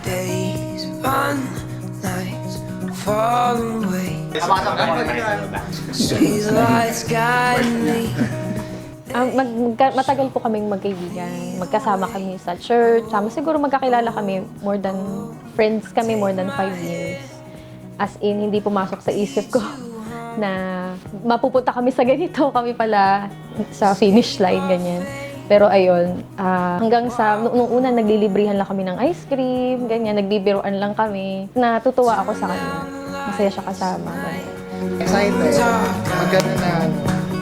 Days run, nights fall away. Street lights guide me. Matagal po kaming magkaibigan. Magkasama kami sa church. Siguro magkakilala kami more than friends kami more than 5 years. As in, hindi pumasok sa isip ko na mapupunta kami sa ganito. Kami pala sa finish line, ganyan. Pero ayun, hanggang sa, nung una naglilibrihan lang kami ng ice cream, ganyan, nagbibiruan lang kami. Natutuwa ako sa kanya. Masaya siya kasama. Excited. Maganda na.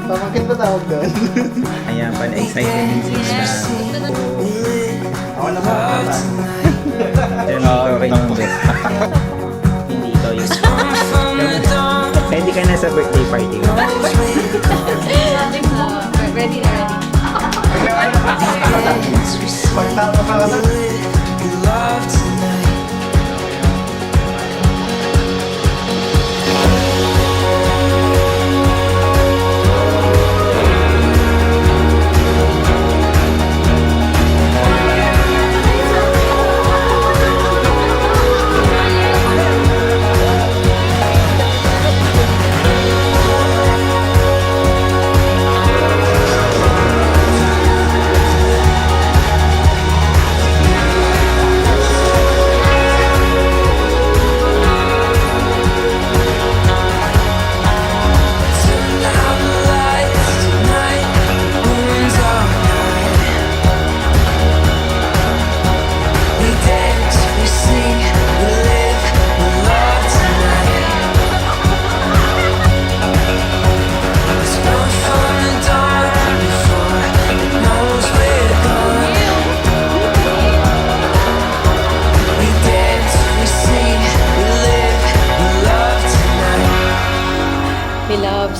Pamangkin ba tawag doon? Ayan pala, excited din sila. Ako naman. Diyan okay ng best. Hindi ikaw yun. Pwede ka na sa birthday party mo. Ready na ready. Pagtama ka na.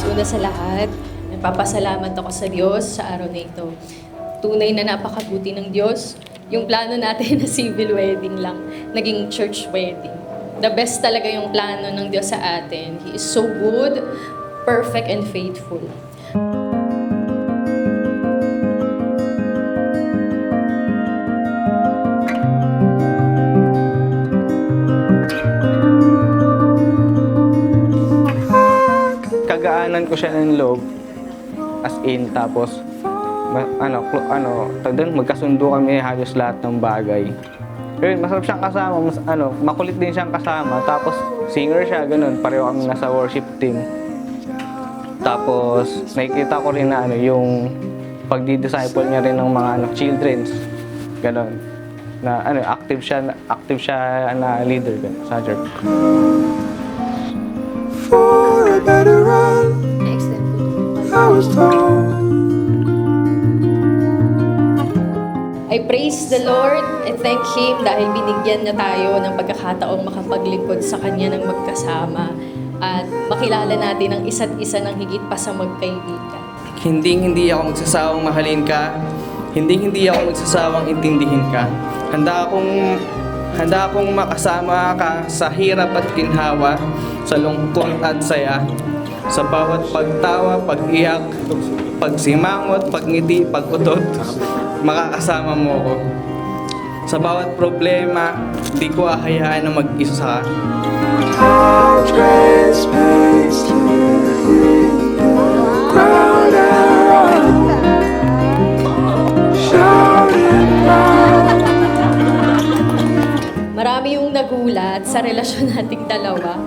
Una sa lahat, nagpapasalamat ako sa Diyos sa araw na ito. Tunay na napakabuti ng Diyos. Yung plano natin na civil wedding lang, naging church wedding. The best talaga yung plano ng Diyos sa atin. He is so good, perfect, and faithful. Kagaanan ko siya ng loob, as in, tapos magkasundo kami halos lahat ng bagay. Pero masarap siyang kasama, makulit din siyang kasama, tapos singer siya, ganun, pareho kami nasa worship team. Tapos nakikita ko rin na yung pagdi-disciple niya rin ng mga childrens, ganun, na active siya na leader sa church. For a better run, I was told. I praise the Lord and thank Him dahil binigyan niya tayo ng pagkakataong makapaglingkod sa Kanya ng magkasama at makilala natin ang isa't isa ng higit pa sa magkaibigan. Hindi ako magsasawang mahalin ka. Hindi ako magsasawang intindihin ka. Handa akong makasama ka sa hirap at ginhawa, sa lungkot at saya, sa bawat pagtawa, pag-iyak, pagsimangot, pagngiti, pag-utot, makakasama mo ko. Sa bawat problema, di ko ahayaan na mag-isa ka. Marami yung nagulat sa relasyon nating dalawa.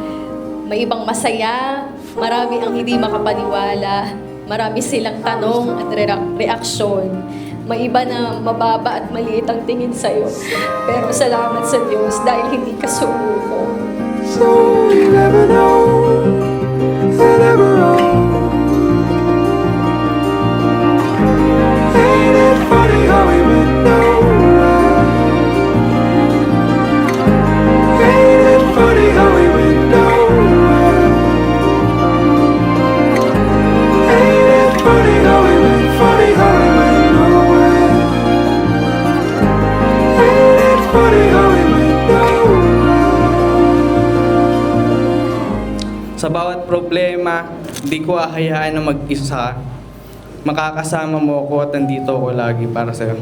May ibang masaya, marami ang hindi makapaniwala, marami silang tanong at reaksyon. May iba na mababa at maliit ang tingin sa'yo. Pero salamat sa Diyos dahil hindi ka sumuko. So you never know, you never know. Ain't it funny how we went nowhere? Ain't it funny how we went nowhere? Ain't it funny how we went, funny how we went nowhere? Ain't it funny how we went nowhere? Sa bawat problema, di ko ahayaan na mag-isa ka. makakasama mo ako at nandito ako lagi para sa'yo.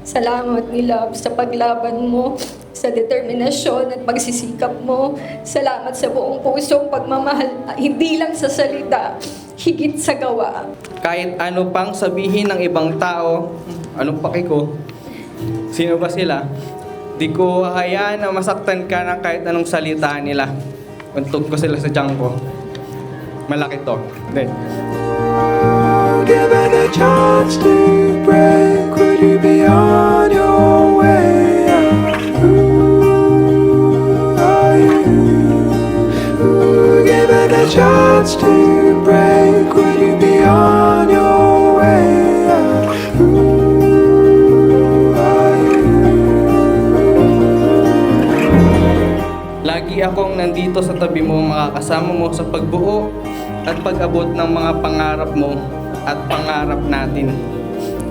Salamat ni Love sa paglaban mo, sa determinasyon at pagsisikap mo. Salamat sa buong pusong pagmamahal, hindi lang sa salita, higit sa gawa. Kahit ano pang sabihin ng ibang tao, anong paki ko, sino ba sila, di ko hayaan na masaktan ka ng kahit anong salita nila. Untog ko sila sa tiyan ko. Malaki to. Hindi. Given a chance to break, would you be on your way out? Ooh, are you? Ooh, given a chance to break, would you be on your way out? Ooh, are you? Lagi akong nandito sa tabi mo, makakasama mo sa pagbuo at pag-abot ng mga pangarap mo at pangarap natin.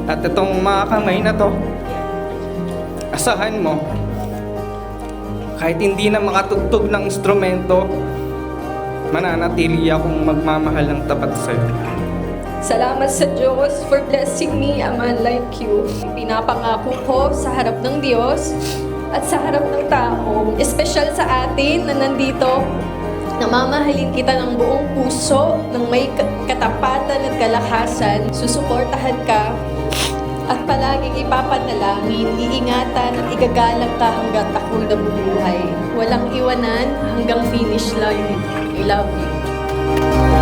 At itong mga kamay na to, asahan mo, kahit hindi na makatugtog ng instrumento, mananatili akong magmamahal ng tapat sa'yo. Salamat sa Diyos for blessing me, a man like you. Pinapangako ko sa harap ng Diyos at sa harap ng tao, espesyal sa atin na nandito, na mamahalin kita ng buong puso, ng may katapatan at kalakasan, susuportahan ka, at palaging ipapanalangin, iingatan at igagalang ka hanggat ako nabubuhay. Walang iwanan hanggang finish line. I love you.